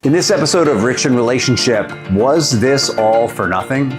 In this episode of Rich in Relationship, was this all for nothing?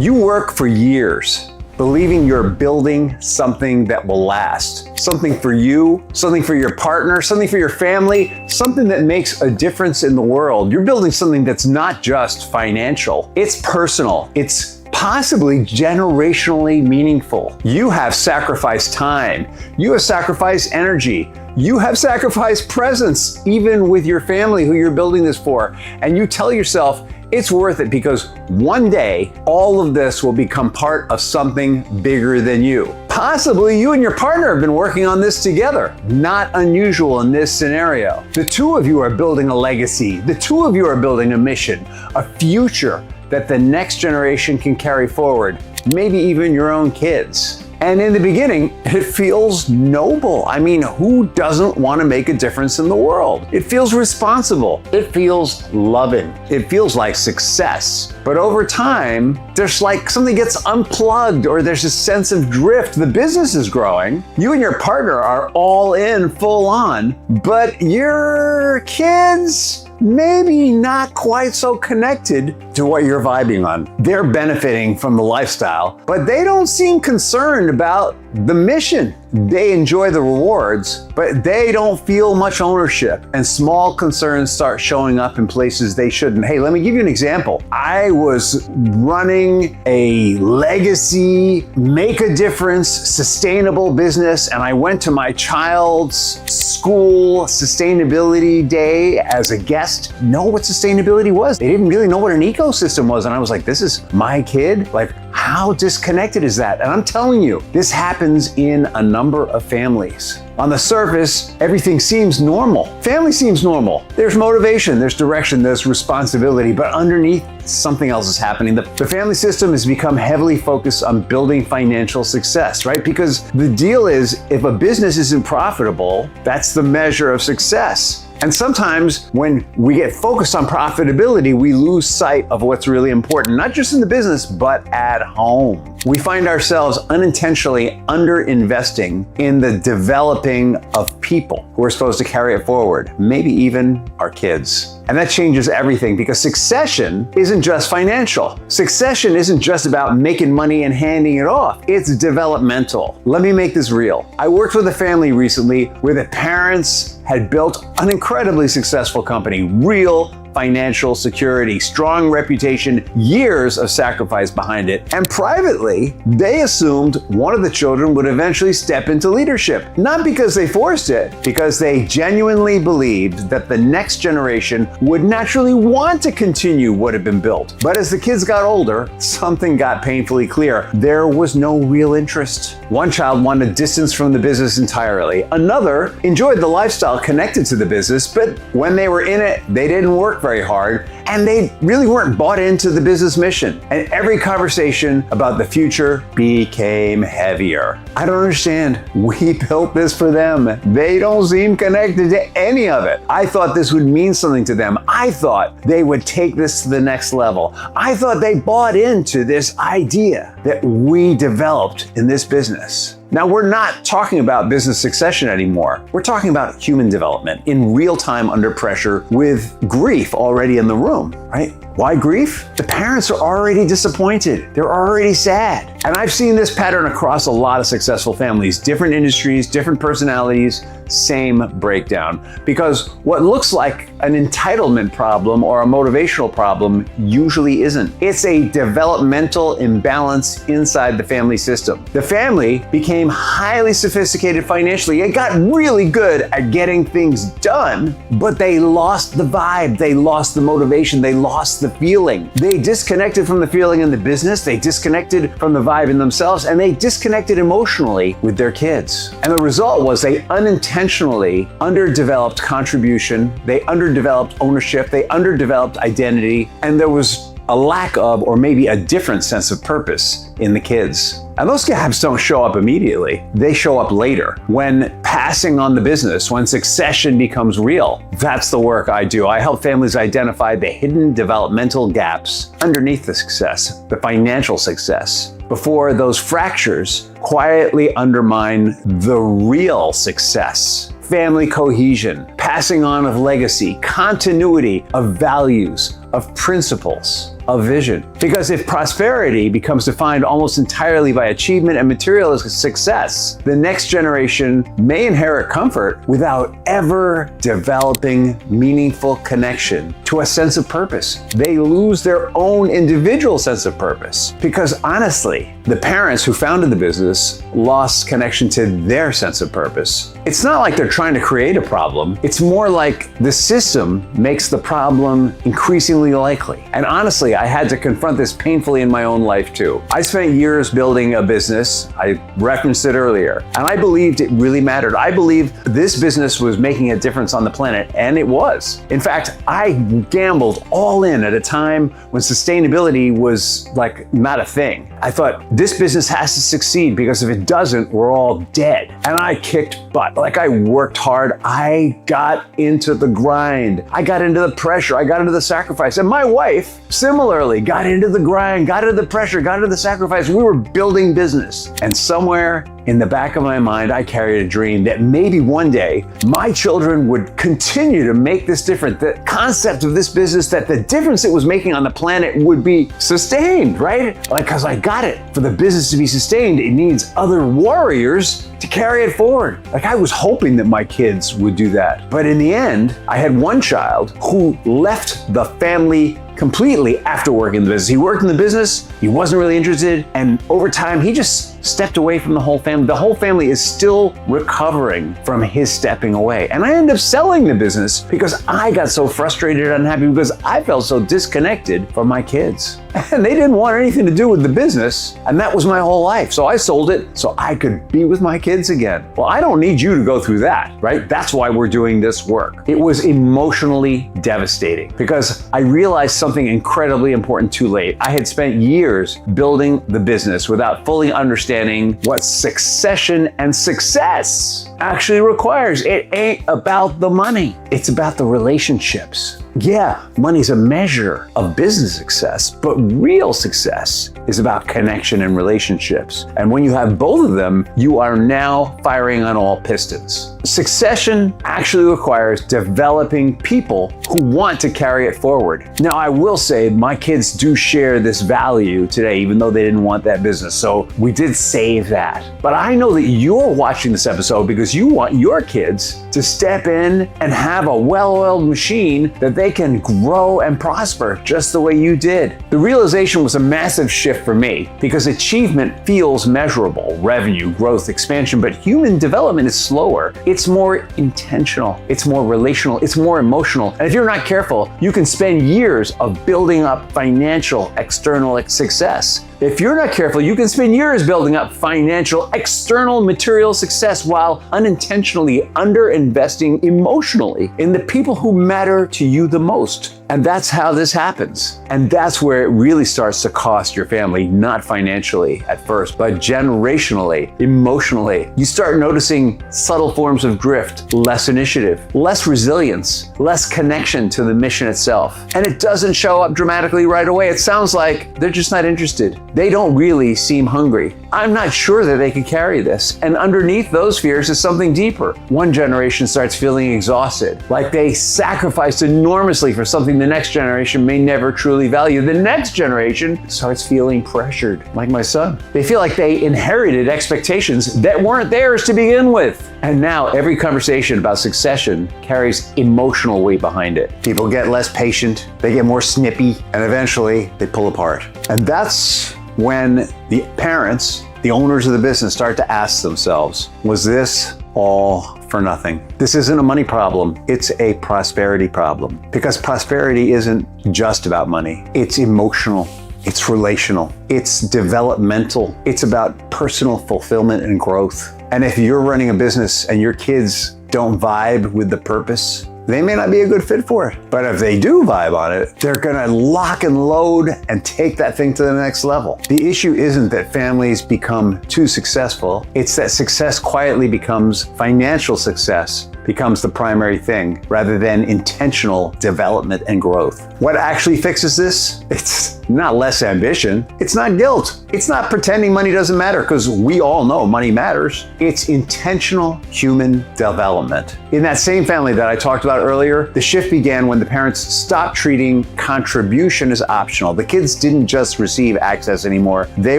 You work for years believing you're building something that will last. Something for you, something for your partner, something for your family, something that makes a difference in the world. You're building something that's not just financial, it's personal, it's possibly generationally meaningful. You have sacrificed time, you have sacrificed energy, you have sacrificed presence, even with your family who you're building this for. And you tell yourself it's worth it because one day all of this will become part of something bigger than you. Possibly you and your partner have been working on this together. Not unusual in this scenario. The two of you are building a legacy. The two of you are building a mission, a future that the next generation can carry forward, maybe even your own kids. And in the beginning, it feels noble. I mean, who doesn't want to make a difference in the world? It feels responsible. It feels loving. It feels like success. But over time, there's like something gets unplugged or there's a sense of drift. The business is growing. You and your partner are all in, full on, but your kids, maybe not quite so connected to what you're vibing on. They're benefiting from the lifestyle, but they don't seem concerned about the mission. They enjoy the rewards, but they don't feel much ownership, and small concerns start showing up in places they shouldn't. Hey, let me give you an example. I was running a legacy, make a difference, sustainable business, and I went to my child's school sustainability day as a guest. Know what sustainability was. They didn't really know what an ecosystem was, and I was like, this is my kid? Like, how disconnected is that? And I'm telling you, this happens in a number of families. On the surface, everything seems normal. Family seems normal. There's motivation, there's direction, there's responsibility, but underneath, something else is happening. The family system has become heavily focused on building financial success, right? Because the deal is, if a business isn't profitable, that's the measure of success. And sometimes when we get focused on profitability, we lose sight of what's really important, not just in the business, but at home. We find ourselves unintentionally under-investing in the developing of people who are supposed to carry it forward, maybe even our kids. And that changes everything because succession isn't just financial. Succession isn't just about making money and handing it off. It's developmental. Let me make this real. I worked with a family recently where the parents had built an incredibly successful company, real financial security, strong reputation, years of sacrifice behind it. And privately, they assumed one of the children would eventually step into leadership. Not because they forced it, because they genuinely believed that the next generation would naturally want to continue what had been built. But as the kids got older, something got painfully clear. There was no real interest. One child wanted distance from the business entirely. Another enjoyed the lifestyle connected to the business, but when they were in it, they didn't work very hard, and they really weren't bought into the business mission. And every conversation about the future became heavier. I don't understand. We built this for them. They don't seem connected to any of it. I thought this would mean something to them. I thought they would take this to the next level. I thought they bought into this idea that we developed in this business. Now, we're not talking about business succession anymore. We're talking about human development in real time under pressure with grief already in the room, right? Why grief? The parents are already disappointed. They're already sad. And I've seen this pattern across a lot of successful families, different industries, different personalities, same breakdown. Because what looks like an entitlement problem or a motivational problem usually isn't. It's a developmental imbalance inside the family system. The family became highly sophisticated financially. It got really good at getting things done, but they lost the vibe. They lost the motivation. They lost the feeling. They disconnected from the feeling in the business. They disconnected from the vibe in themselves, and they disconnected emotionally with their kids. And the result was they unintentionally underdeveloped contribution. They underdeveloped ownership. They underdeveloped identity. And there was a lack of, or maybe a different sense of purpose in the kids. And those gaps don't show up immediately. They show up later when passing on the business, when succession becomes real. That's the work I do. I help families identify the hidden developmental gaps underneath the success, the financial success, before those fractures quietly undermine the real success. Family cohesion, passing on of legacy, continuity of values, of principles, of vision. Because if prosperity becomes defined almost entirely by achievement and material success, the next generation may inherit comfort without ever developing meaningful connection to a sense of purpose. They lose their own individual sense of purpose. Because honestly, the parents who founded the business lost connection to their sense of purpose. It's not like they're trying to create a problem. It's more like the system makes the problem increasingly likely. And honestly, I had to confront this painfully in my own life too. I spent years building a business. I referenced it earlier, and I believed it really mattered. I believed this business was making a difference on the planet, and it was. In fact, I gambled all in at a time when sustainability was like not a thing. I thought this business has to succeed because if it doesn't, we're all dead. And I kicked butt. Like I worked hard. I got into the grind. I got into the pressure. I got into the sacrifice. And my wife, similarly, got into the grind, got into the pressure, got into the sacrifice. We were building business. And somewhere in the back of my mind, I carried a dream that maybe one day my children would continue to make this difference. The concept of this business, that the difference it was making on the planet would be sustained, right? Like, because I got it. For the business to be sustained, it needs other warriors to carry it forward. Like I was hoping that my kids would do that. But in the end, I had one child who left the family completely after working in the business. He worked in the business, he wasn't really interested, and over time, he just stepped away from the whole family. The whole family is still recovering from his stepping away. And I ended up selling the business because I got so frustrated and unhappy because I felt so disconnected from my kids. And they didn't want anything to do with the business, and that was my whole life. So I sold it so I could be with my kids again. Well, I don't need you to go through that, right? That's why we're doing this work. It was emotionally devastating because I realized something incredibly important too late. I had spent years building the business without fully understanding what succession and success actually requires. It ain't about the money. It's about the relationships. Yeah, money's a measure of business success, but real success is about connection and relationships. And when you have both of them, you are now firing on all pistons. Succession actually requires developing people who want to carry it forward. Now, I will say my kids do share this value today, even though they didn't want that business. So we did save that. But I know that you're watching this episode because you want your kids to step in and have a well-oiled machine that they can grow and prosper just the way you did. The realization was a massive shift for me because achievement feels measurable, revenue, growth, expansion, but human development is slower. It's more intentional, it's more relational, it's more emotional. And if you're not careful, you can spend years of building up financial external success. If you're not careful, you can spend years building up financial, external, material success while unintentionally underinvesting emotionally in the people who matter to you the most. And that's how this happens. And that's where it really starts to cost your family, not financially at first, but generationally, emotionally. You start noticing subtle forms of drift, less initiative, less resilience, less connection to the mission itself. And it doesn't show up dramatically right away. It sounds like they're just not interested. They don't really seem hungry. I'm not sure that they could carry this. And underneath those fears is something deeper. One generation starts feeling exhausted, like they sacrificed enormously for something the next generation may never truly value. The next generation starts feeling pressured, like my son. They feel like they inherited expectations that weren't theirs to begin with. And now every conversation about succession carries emotional weight behind it. People get less patient, they get more snippy, and eventually they pull apart. And that's when the parents, the owners of the business, start to ask themselves, was this all for nothing? This isn't a money problem, it's a prosperity problem. Because prosperity isn't just about money, it's emotional, it's relational, it's developmental, it's about personal fulfillment and growth. And if you're running a business and your kids don't vibe with the purpose, they may not be a good fit for it. But if they do vibe on it, they're gonna lock and load and take that thing to the next level. The issue isn't that families become too successful, it's that success quietly becomes financial success, becomes the primary thing rather than intentional development and growth. What actually fixes this? It's not less ambition. It's not guilt. It's not pretending money doesn't matter, because we all know money matters. It's intentional human development. In that same family that I talked about earlier, the shift began when the parents stopped treating contribution as optional. The kids didn't just receive access anymore, they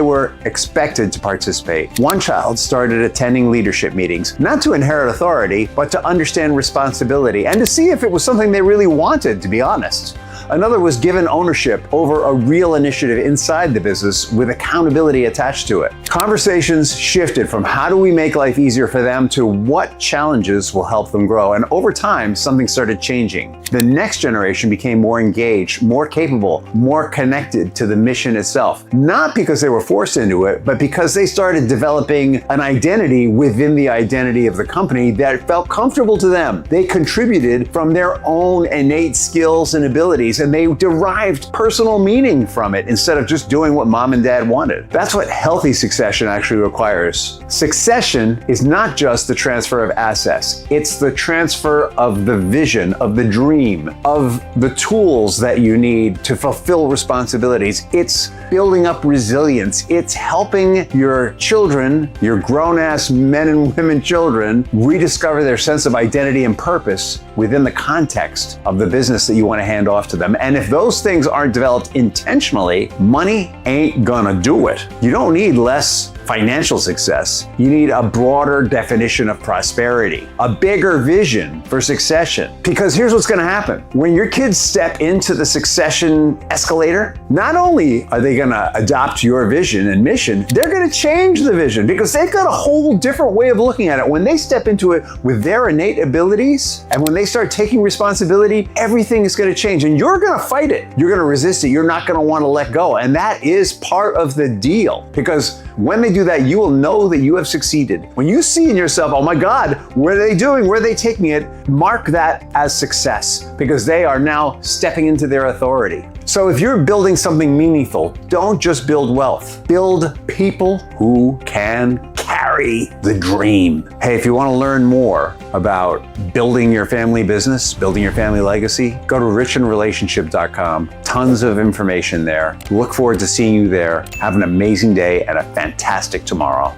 were expected to participate. One child started attending leadership meetings, not to inherit authority, but to understand responsibility and to see if it was something they really wanted, to be honest. Another was given ownership over a real initiative inside the business with accountability attached to it. Conversations shifted from how do we make life easier for them to what challenges will help them grow. And over time, something started changing. The next generation became more engaged, more capable, more connected to the mission itself. Not because they were forced into it, but because they started developing an identity within the identity of the company that felt comfortable to them. They contributed from their own innate skills and abilities, and they derived personal meaning from it instead of just doing what mom and dad wanted. That's what healthy succession actually requires. Succession is not just the transfer of assets, it's the transfer of the vision, of the dream, of the tools that you need to fulfill responsibilities. It's building up resilience. It's helping your children, your grown-ass men and women children, rediscover their sense of identity and purpose within the context of the business that you want to hand off to them. And if those things aren't developed intentionally, money ain't gonna do it. You don't need less financial success. You need a broader definition of prosperity, a bigger vision for succession. Because here's what's gonna happen. When your kids step into the succession escalator, not only are they gonna adopt your vision and mission, they're gonna change the vision because they've got a whole different way of looking at it. When they step into it with their innate abilities, and when they start taking responsibility, everything is gonna change. And you're gonna fight it. You're gonna resist it. You're not gonna wanna let go. And that is part of the deal. Because when they do that, you will know that you have succeeded. When you see in yourself, oh my God, what are they doing? Where are they taking it? Mark that as success because they are now stepping into their authority. So if you're building something meaningful, don't just build wealth. Build people who can carry the dream. Hey, if you want to learn more about building your family business, building your family legacy, go to richinrelationship.com. Tons of information there. Look forward to seeing you there. Have an amazing day and a fantastic tomorrow.